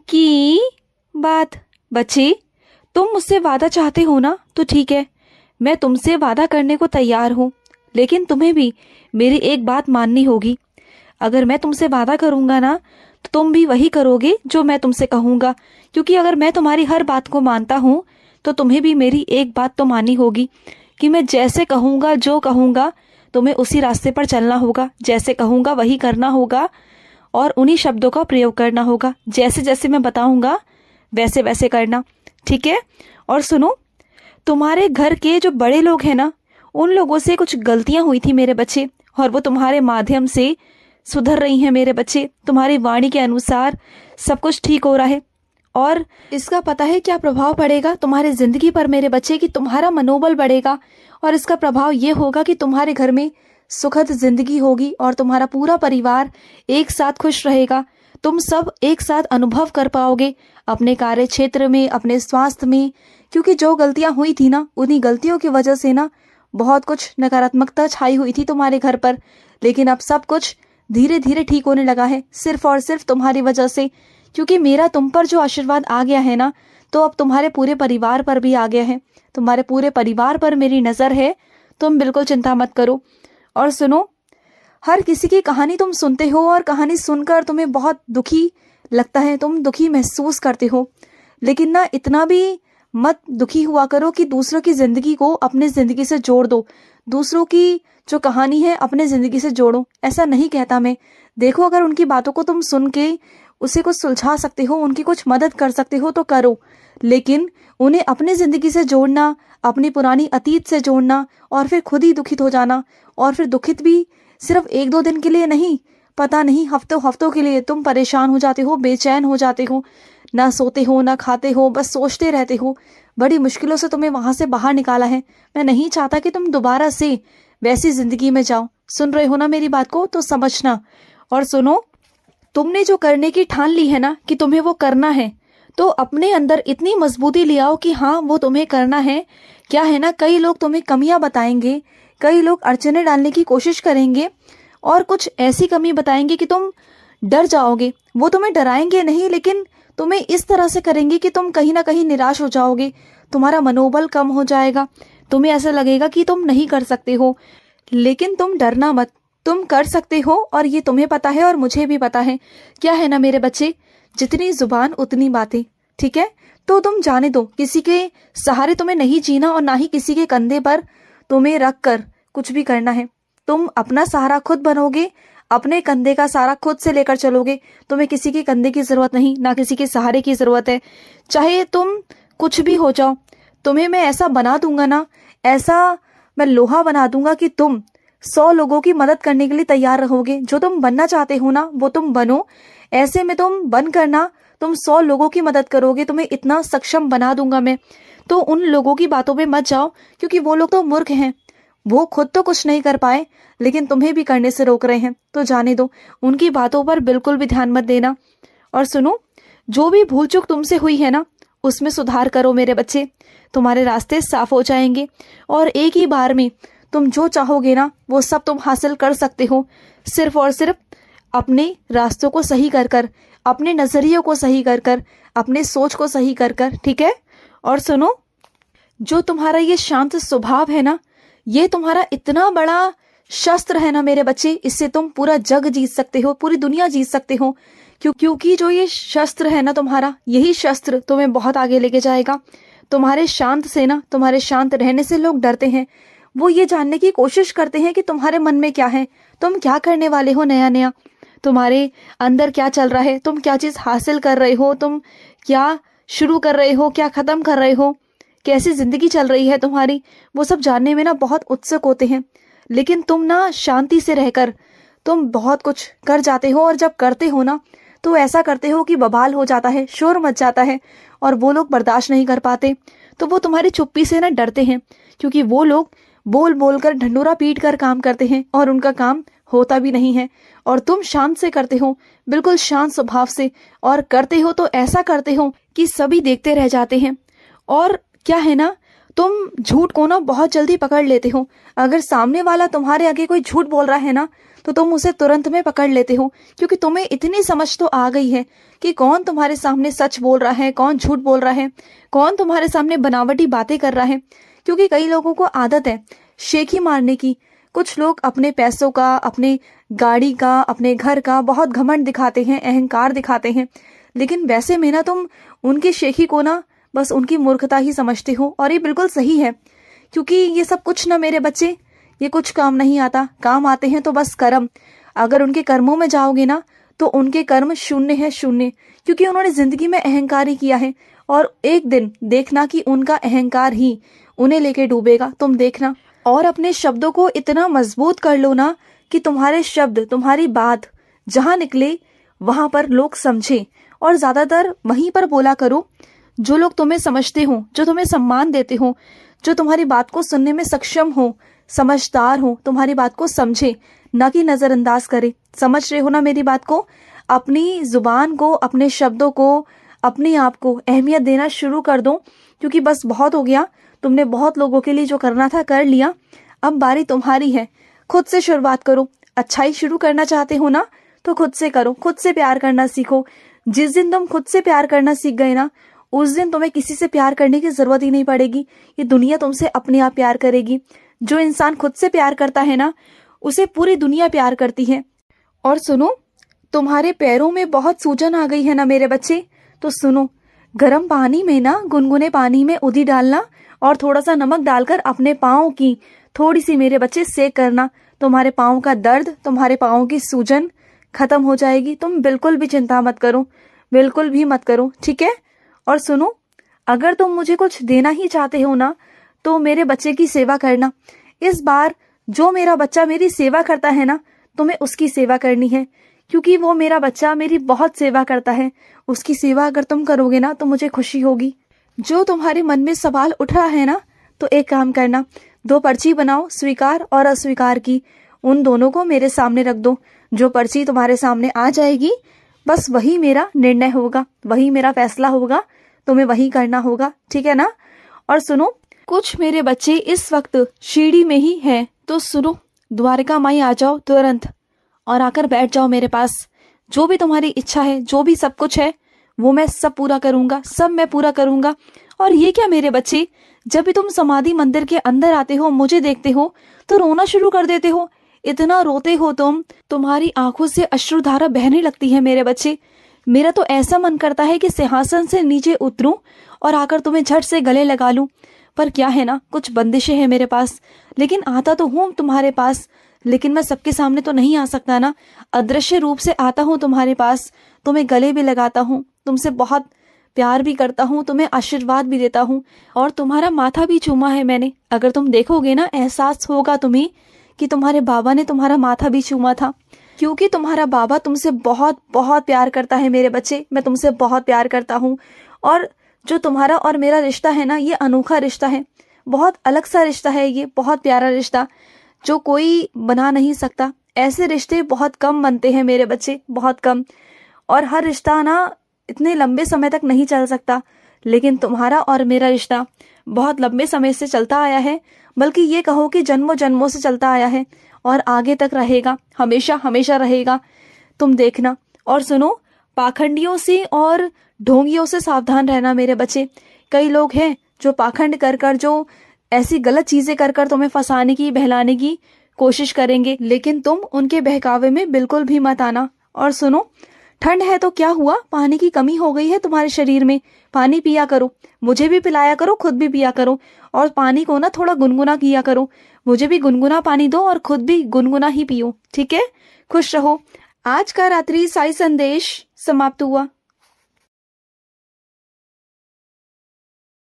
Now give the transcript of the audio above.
की बात। बच्चे, तुम मुझसे वादा चाहते हो ना, तो ठीक है, मैं तुमसे वादा करने को तैयार हूँ, लेकिन तुम्हें भी मेरी एक बात माननी होगी। अगर मैं तुमसे वादा करूँगा ना, तो तुम भी वही करोगे जो मैं तुमसे कहूँगा, क्योंकि अगर मैं तुम्हारी हर बात को मानता हूँ तो तुम्हें भी मेरी एक बात तो माननी होगी कि मैं जैसे कहूँगा, जो कहूँगा, तुम्हें उसी रास्ते पर चलना होगा। जैसे कहूँगा वही करना होगा और उन्हीं शब्दों का प्रयोग करना होगा। जैसे जैसे मैं बताऊँगा वैसे वैसे करना, ठीक है? और सुनो, तुम्हारे घर के जो बड़े लोग हैं ना, उन लोगों से कुछ गलतियां हुई थी मेरे बच्चे, और वो तुम्हारे माध्यम से सुधर रही हैं मेरे बच्चे। तुम्हारी वाणी के अनुसार सब कुछ ठीक हो रहा है, और इसका पता है क्या प्रभाव पड़ेगा तुम्हारी जिंदगी पर मेरे बच्चे, कि तुम्हारा मनोबल बढ़ेगा, और इसका प्रभाव ये होगा कि तुम्हारे घर में सुखद जिंदगी होगी और तुम्हारा पूरा परिवार एक साथ खुश रहेगा। तुम सब एक साथ अनुभव कर पाओगे अपने कार्य क्षेत्र में, अपने स्वास्थ्य में, क्योंकि जो गलतियां हुई थी ना, उन्हीं गलतियों की वजह से ना बहुत कुछ नकारात्मकता छाई हुई थी तुम्हारे घर पर। लेकिन अब सब कुछ धीरे धीरे ठीक होने लगा है, सिर्फ और सिर्फ तुम्हारी वजह से, क्योंकि मेरा तुम पर जो आशीर्वाद आ गया है ना, तो अब तुम्हारे पूरे परिवार पर भी आ गया है। तुम्हारे पूरे परिवार पर मेरी नजर है, तुम बिल्कुल चिंता मत करो। और सुनो, हर किसी की कहानी तुम सुनते हो और कहानी सुनकर तुम्हें बहुत दुखी लगता है, तुम दुखी महसूस करते हो, लेकिन ना इतना भी मत दुखी हुआ करो कि दूसरों की जिंदगी को अपने जिंदगी से जोड़ दो। दूसरों की जो कहानी है अपने जिंदगी से जोड़ो, ऐसा नहीं कहता मैं। देखो, अगर उनकी बातों को तुम सुन के उसे कुछ सुलझा सकते हो, उनकी कुछ मदद कर सकते हो तो करो, लेकिन उन्हें अपने जिंदगी से जोड़ना, अपनी पुरानी अतीत से जोड़ना और फिर खुद ही दुखित हो जाना, और फिर दुखित भी सिर्फ एक दो दिन के लिए नहीं, पता नहीं हफ्तों हफ्तों के लिए तुम परेशान हो जाते हो, बेचैन हो जाते हो, ना सोते हो ना खाते हो, बस सोचते रहते हो। बड़ी मुश्किलों से तुम्हें वहां से बाहर निकाला है। मैं नहीं चाहता कि तुम दोबारा से वैसी जिंदगी में जाओ। सुन रहे हो ना मेरी बात को, तो समझना। और सुनो, तुमने जो करने की ठान ली है ना कि तुम्हें वो करना है, तो अपने अंदर इतनी मजबूती ले आओ कि हाँ, वो तुम्हें करना है। क्या है ना, कई लोग तुम्हें कमियां बताएंगे, कई लोग अड़चने डालने की कोशिश करेंगे और कुछ ऐसी कमी बताएंगे कि तुम डर जाओगे। वो तुम्हें डराएंगे नहीं, लेकिन तुम्हें इस तरह से करेंगे कि तुम कहीं ना कहीं निराश हो जाओगे, तुम्हारा मनोबल कम हो जाएगा, तुम्हें ऐसा लगेगा कि तुम नहीं कर सकते हो। लेकिन तुम डरना मत, तुम कर सकते हो, और ये तुम्हें पता है और मुझे भी पता है। क्या है ना मेरे बच्चे, जितनी जुबान उतनी बातें, ठीक है? तो तुम जाने दो, किसी के सहारे तुम्हें नहीं जीना और ना ही किसी के कंधे पर तुम्हें रख कर कुछ भी करना है। तुम अपना सहारा खुद बनोगे, अपने कंधे का सारा खुद से लेकर चलोगे। तुम्हें किसी के कंधे की जरूरत नहीं, ना किसी के सहारे की जरूरत है। चाहे तुम कुछ भी हो जाओ, तुम्हें मैं ऐसा बना दूंगा ना, ऐसा मैं लोहा बना दूंगा कि तुम 100 लोगों की मदद करने के लिए तैयार रहोगे। जो तुम बनना चाहते हो ना, वो तुम बनो। ऐसे में तुम बन करना, तुम 100 लोगों की मदद करोगे, तुम्हें इतना सक्षम बना दूंगा मैं। तो उन लोगों की बातों में मत जाओ, क्योंकि वो लोग तो मूर्ख हैं, वो खुद तो कुछ नहीं कर पाए, लेकिन तुम्हें भी करने से रोक रहे हैं। तो जाने दो, उनकी बातों पर बिल्कुल भी ध्यान मत देना। और सुनो, जो भी भूल चूक तुमसे हुई है ना, उसमें सुधार करो मेरे बच्चे। तुम्हारे रास्ते साफ हो जाएंगे और एक ही बार में तुम जो चाहोगे ना, वो सब तुम हासिल कर सकते हो, सिर्फ और सिर्फ अपने रास्तों को सही कर कर, अपने नजरियों को सही कर कर, अपने सोच को सही कर कर, ठीक है? और सुनो, जो तुम्हारा ये शांत स्वभाव है ना, ये तुम्हारा इतना बड़ा शस्त्र है ना मेरे बच्चे, इससे तुम पूरा जग जीत सकते हो, पूरी दुनिया जीत सकते हो। क्योंकि जो ये शस्त्र है ना तुम्हारा, यही शस्त्र तुम्हें बहुत आगे लेके जाएगा। तुम्हारे शांत से ना, तुम्हारे शांत रहने से लोग डरते हैं। वो ये जानने की कोशिश करते हैं कि तुम्हारे मन में क्या है, तुम क्या करने वाले हो नया नया, तुम्हारे अंदर क्या चल रहा है, तुम क्या चीज हासिल कर रहे हो, तुम क्या शुरू कर रहे हो, क्या खत्म कर रहे हो, कैसी जिंदगी चल रही है तुम्हारी। वो सब जानने में ना बहुत उत्सुक होते हैं, लेकिन तुम ना शांति से रहकर तुम बहुत कुछ कर जाते हो, और जब करते हो ना, तो ऐसा करते हो कि बवाल हो जाता है, शोर मच जाता है, और वो लोग बर्दाश्त नहीं कर पाते। तो वो तुम्हारी चुप्पी से ना डरते हैं, क्योंकि वो लोग बोल बोल कर, ढंडोरा पीट कर काम करते हैं, और उनका काम होता भी नहीं है। और तुम शांत से करते हो, बिल्कुल शांत स्वभाव से, और करते हो तो ऐसा करते हो कि सभी देखते रह जाते हैं। और क्या है ना, तुम झूठ को ना बहुत जल्दी पकड़ लेते हो। अगर सामने वाला तुम्हारे आगे कोई झूठ बोल रहा है ना, तो तुम उसे तुरंत में पकड़ लेते हो, क्योंकि तुम्हें इतनी समझ तो आ गई है कि कौन तुम्हारे सामने सच बोल रहा है, कौन झूठ बोल रहा है, कौन तुम्हारे सामने बनावटी बातें कर रहा है। क्योंकि कई लोगों को आदत है शेखी मारने की। कुछ लोग अपने पैसों का, अपने गाड़ी का, अपने घर का बहुत घमंड दिखाते हैं, अहंकार दिखाते हैं, लेकिन वैसे में ना तुम उनकी शेखी को ना बस उनकी मूर्खता ही समझते हो। और ये बिल्कुल सही है, क्योंकि ये सब कुछ ना मेरे बच्चे, ये कुछ काम नहीं आता। काम आते हैं तो बस कर्म। अगर उनके कर्मों में जाओगे ना तो उनके कर्म शून्य है, शून्य, क्योंकि उन्होंने जिंदगी में अहंकार ही किया है। और एक दिन देखना कि उनका अहंकार ही उन्हें लेके डूबेगा, तुम देखना। और अपने शब्दों को इतना मजबूत कर लो ना कि तुम्हारे शब्द, तुम्हारी बात जहां निकले वहां पर लोग समझे, और ज्यादातर वहीं पर बोला करो जो लोग तुम्हें समझते हो, जो तुम्हें सम्मान देते हो, जो तुम्हारी बात को सुनने में सक्षम हो, समझदार हो, तुम्हारी बात को समझे, ना कि नजरअंदाज करे। समझ रहे हो ना मेरी बात को? अपनी जुबान को, अपने शब्दों को, अपने आप को अहमियत देना शुरू कर दो, क्योंकि बस बहुत हो गया। तुमने बहुत लोगों के लिए जो करना था कर लिया, अब बारी तुम्हारी है। खुद से शुरुआत करो। अच्छाई शुरू करना चाहते हो ना तो खुद से करो, खुद से प्यार करना सीखो। जिस दिन तुम खुद से प्यार करना सीख गए ना, उस दिन तुम्हें किसी से प्यार करने की जरूरत ही नहीं पड़ेगी। ये दुनिया तुमसे अपने आप प्यार करेगी। जो इंसान खुद से प्यार करता है ना, उसे पूरी दुनिया प्यार करती है। और सुनो, तुम्हारे पैरों में बहुत सूजन आ गई है ना मेरे बच्चे, तो सुनो, गर्म पानी में ना, गुनगुने पानी में उधी डालना और थोड़ा सा नमक डालकर अपने पाँव की थोड़ी सी मेरे बच्चे सेक करना। तुम्हारे पाँव का दर्द, तुम्हारे पाँव की सूजन खत्म हो जाएगी। तुम बिल्कुल भी चिंता मत करो, बिल्कुल भी मत करो, ठीक है? और सुनो, अगर तुम मुझे कुछ देना ही चाहते हो ना तो मेरे बच्चे की सेवा करना। इस बार जो मेरा बच्चा मेरी सेवा करता है ना, तुम्हें उसकी सेवा करनी है, क्योंकि वो मेरा बच्चा मेरी बहुत सेवा करता है। उसकी सेवा अगर तुम करोगे ना तो मुझे खुशी होगी। जो तुम्हारे मन में सवाल उठ रहा है ना, तो एक काम करना, 2 पर्ची बनाओ, स्वीकार और अस्वीकार की। उन दोनों को मेरे सामने रख दो। जो पर्ची तुम्हारे सामने आ जाएगी, बस वही मेरा निर्णय होगा, वही मेरा फैसला होगा, तुम्हें वही करना होगा, ठीक है ना? और सुनो, कुछ मेरे बच्चे इस वक्त सीढ़ी में ही हैं, तो सुनो, द्वारका माई आ जाओ तुरंत और आकर बैठ जाओ मेरे पास। जो भी तुम्हारी इच्छा है, जो भी सब कुछ है, वो मैं सब पूरा करूंगा, सब मैं पूरा करूंगा। और ये क्या मेरे बच्चे, जब भी तुम समाधि मंदिर के अंदर आते हो, मुझे देखते हो तो रोना शुरू कर देते हो। इतना रोते हो तुम, तुम्हारी आंखों से अश्रुधारा बहने लगती है मेरे बच्चे। मेरा तो ऐसा मन करता है कि सिंहासन से नीचे उतरूं और आकर तुम्हें झट से गले लगा लूं, पर क्या है ना, कुछ बंदिशें हैं मेरे पास। लेकिन आता तो हूं तुम्हारे पास, लेकिन मैं सबके सामने तो नहीं आ सकता ना। अदृश्य रूप से आता हूं तुम्हारे पास, तुम्हें गले भी लगाता हूं, तुमसे बहुत प्यार भी करता हूं, तुम्हें आशीर्वाद भी देता हूं, और तुम्हारा माथा भी चूमा है मैंने। अगर तुम देखोगे ना, एहसास होगा तुम्हें कि तुम्हारे बाबा ने तुम्हारा माथा भी चूमा था, क्योंकि तुम्हारा बाबा तुमसे बहुत बहुत प्यार करता है मेरे बच्चे। मैं तुमसे बहुत प्यार करता हूँ। और जो तुम्हारा और मेरा रिश्ता है ना, ये अनोखा रिश्ता है, बहुत अलग सा रिश्ता है, ये बहुत प्यारा रिश्ता जो कोई बना नहीं सकता। ऐसे रिश्ते बहुत कम बनते हैं मेरे बच्चे, बहुत कम। और हर रिश्ता ना इतने लंबे समय तक नहीं चल सकता, लेकिन तुम्हारा और मेरा रिश्ता बहुत लंबे समय से चलता आया है, बल्कि ये कहो कि जन्मों जन्मों से चलता आया है और आगे तक रहेगा, हमेशा हमेशा रहेगा, तुम देखना। और सुनो, पाखंडियों से और ढोंगियों से सावधान रहना मेरे बच्चे। कई लोग हैं जो पाखंड कर कर, जो ऐसी गलत चीजें कर कर तुम्हें फंसाने की, बहलाने की कोशिश करेंगे, लेकिन तुम उनके बहकावे में बिल्कुल भी मत आना। और सुनो, ठंड है तो क्या हुआ, पानी की कमी हो गई है तुम्हारे शरीर में, पानी पिया करो, मुझे भी पिलाया करो, खुद भी पिया करो, और पानी को ना थोड़ा गुनगुना किया करो। मुझे भी गुनगुना पानी दो और खुद भी गुनगुना ही पियो, ठीक है? खुश रहो। आज का रात्रि साई संदेश समाप्त हुआ।